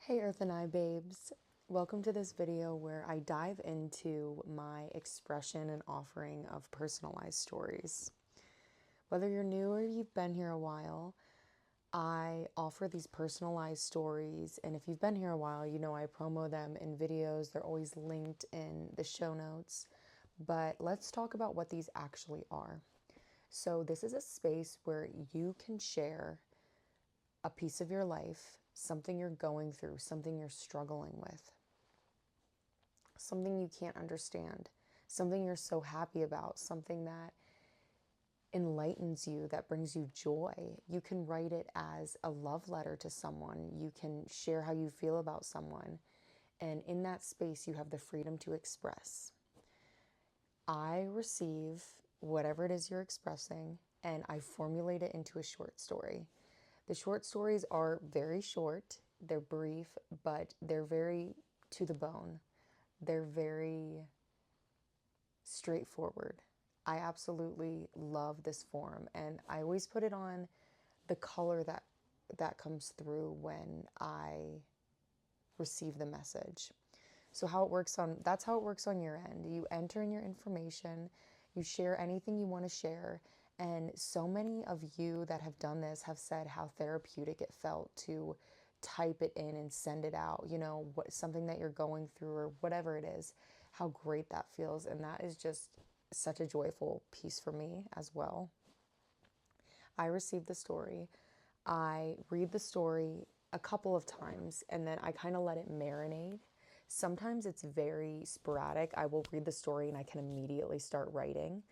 Hey Earth and I babes, welcome to this video where I dive into my expression and offering of personalized stories. Whether you're new or you've been here a while, I offer these personalized stories, and if you've been here a while, you know I promo them in videos. They're always linked in the show notes. But let's talk about what these actually are. So this is a space where you can share a piece of your life, something you're going through, something you're struggling with, something you can't understand, something you're so happy about, something that enlightens you, that brings you joy. You can write it as a love letter to someone. You can share how you feel about someone. And in that space, you have the freedom to express. I receive whatever it is you're expressing and I formulate it into a short story. The short stories are very short, they're brief, but they're very to the bone. They're very straightforward. I absolutely love this form, and I always put it on the color that comes through when I receive the message. So that's how it works on your end. You enter in your information, you share anything you want to share, and so many of you that have done this have said how therapeutic it felt to type it in and send it out, something that you're going through or whatever it is, how great that feels. And that is just such a joyful piece for me as well. I receive the story. I read the story a couple of times and then I kind of let it marinate. Sometimes it's very sporadic. I will read the story and I can immediately start writing,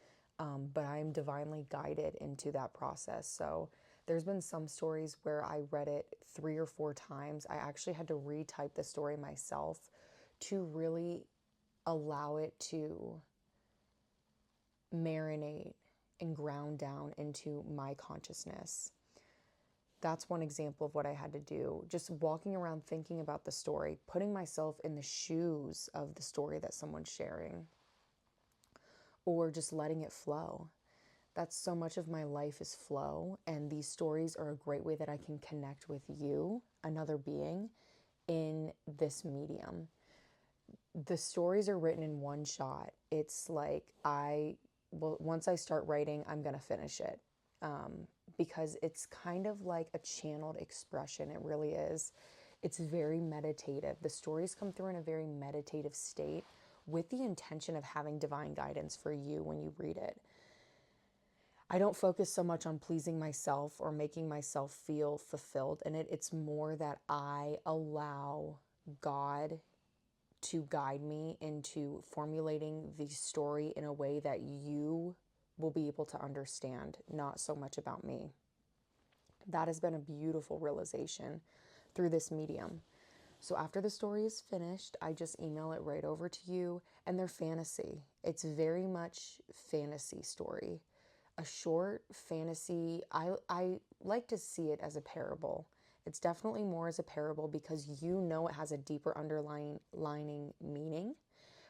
but I am divinely guided into that process. So there's been some stories where I read it 3 or 4 times. I actually had to retype the story myself to really allow it to marinate and ground down into my consciousness. That's one example of what I had to do. Just walking around thinking about the story, putting myself in the shoes of the story that someone's sharing, or just letting it flow. That's so much of my life is flow, and these stories are a great way that I can connect with you, another being, in this medium. The stories are written in one shot. It's like once I start writing, I'm going to finish it. Because it's kind of like a channeled expression. It really is. It's very meditative. The stories come through in a very meditative state with the intention of having divine guidance for you when you read it. I don't focus so much on pleasing myself or making myself feel fulfilled in it. It's more that I allow God to guide me into formulating the story in a way that you will be able to understand, not so much about me. That has been a beautiful realization through this medium. So after the story is finished, I just email it right over to you, and they're fantasy. It's very much fantasy story. A short fantasy, I like to see it as a parable. It's definitely more as a parable because you know it has a deeper underlying meaning.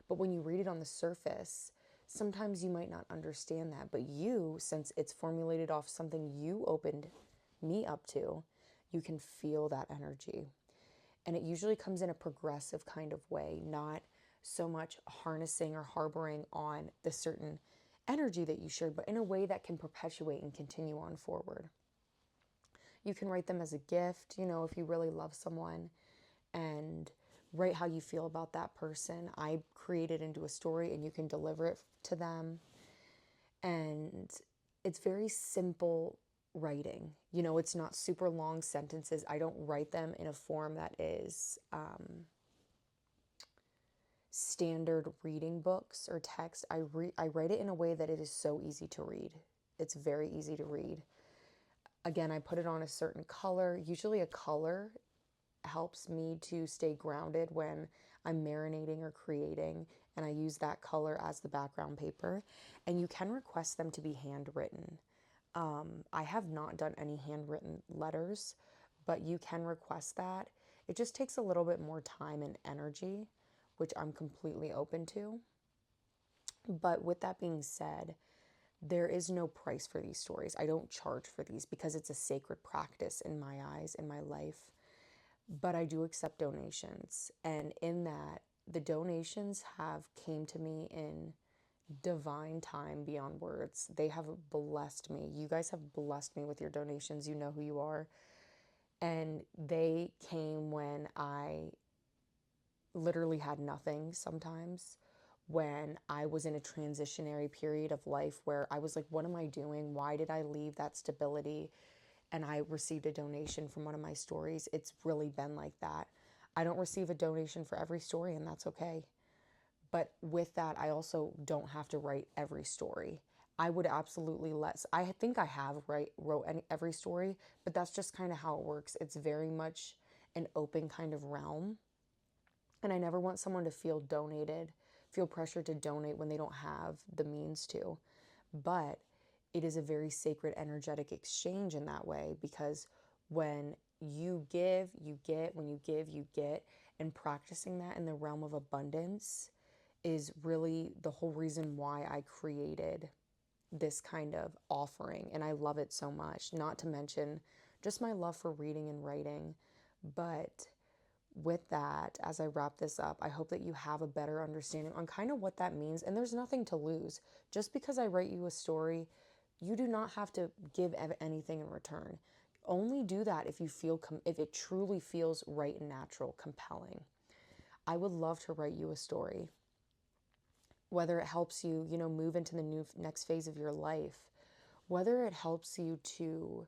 But when you read it on the surface, sometimes you might not understand that. But you, since it's formulated off something you opened me up to, you can feel that energy. And it usually comes in a progressive kind of way, not so much harnessing or harboring on the certain energy that you shared, but in a way that can perpetuate and continue on forward. You can write them as a gift, if you really love someone, and write how you feel about that person. I create it into a story and you can deliver it to them. And it's very simple writing. It's not super long sentences. I don't write them in a form that is standard reading books or text. I write it in a way that it is so easy to read. It's very easy to read. Again, I put it on a certain color. Usually a color helps me to stay grounded when I'm marinating or creating, and I use that color as the background paper. And you can request them to be handwritten. I have not done any handwritten letters, but you can request that. It just takes a little bit more time and energy, which I'm completely open to. But with that being said, there is no price for these stories. I don't charge for these because it's a sacred practice in my eyes, in my life. but I do accept donations. And in that, the donations have came to me in divine time beyond words. They have blessed me. You guys have blessed me with your donations. You know who you are. And they came when I literally had nothing sometimes, when I was in a transitionary period of life where I was like, what am I doing? Why did I leave that stability? And I received a donation from one of my stories. It's really been like that. I don't receive a donation for every story, and that's okay. But with that, I also don't have to write every story. I would absolutely I think I have wrote every story, but that's just kind of how it works. It's very much an open kind of realm. And I never want someone to feel pressured to donate when they don't have the means to. But it is a very sacred energetic exchange in that way, because when you give, you get. When you give, you get. And practicing that in the realm of abundance is really the whole reason why I created this kind of offering. And I love it so much, not to mention just my love for reading and writing. But with that, as I wrap this up, I hope that you have a better understanding on kind of what that means. And there's nothing to lose. Just because I write you a story, you do not have to give anything in return. Only do that if you feel if it truly feels right and natural, compelling. I would love to write you a story, whether it helps you, move into the next phase of your life, whether it helps you to,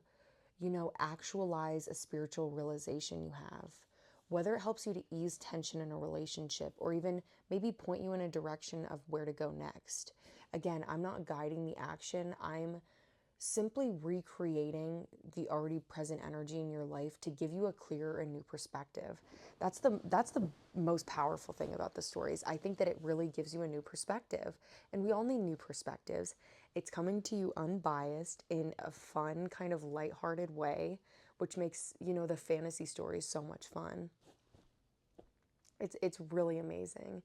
actualize a spiritual realization you have, whether it helps you to ease tension in a relationship, or even maybe point you in a direction of where to go next. Again, I'm not guiding the action. I'm simply recreating the already present energy in your life to give you a clearer and new perspective. That's the most powerful thing about the stories. I think that it really gives you a new perspective, and we all need new perspectives. It's coming to you unbiased in a fun kind of lighthearted way, which makes, the fantasy stories so much fun. It's really amazing.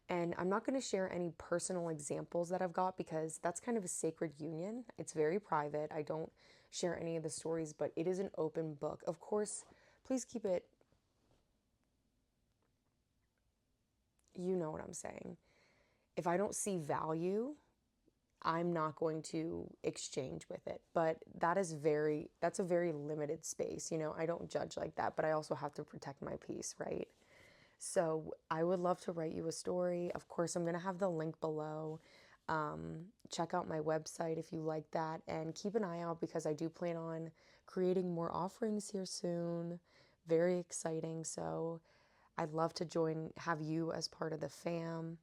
And I'm not going to share any personal examples that I've got, because that's kind of a sacred union. It's very private. I don't share any of the stories, but it is an open book. Of course, please keep it, you know what I'm saying. If I don't see value, I'm not going to exchange with it. But that's a very limited space. I don't judge like that, but I also have to protect my peace, right? So I would love to write you a story. Of course, I'm going to have the link below. Check out my website if you like that, and keep an eye out, because I do plan on creating more offerings here soon. Very exciting. So I'd love to have you as part of the fam.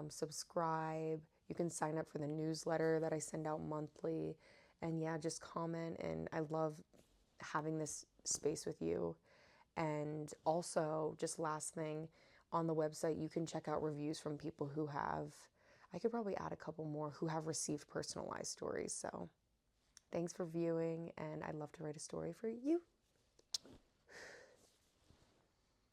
Subscribe. You can sign up for the newsletter that I send out monthly. And yeah, just comment. And I love having this space with you. And also, just last thing, on the website, you can check out reviews from people I could probably add a couple more, who have received personalized stories. So thanks for viewing, and I'd love to write a story for you.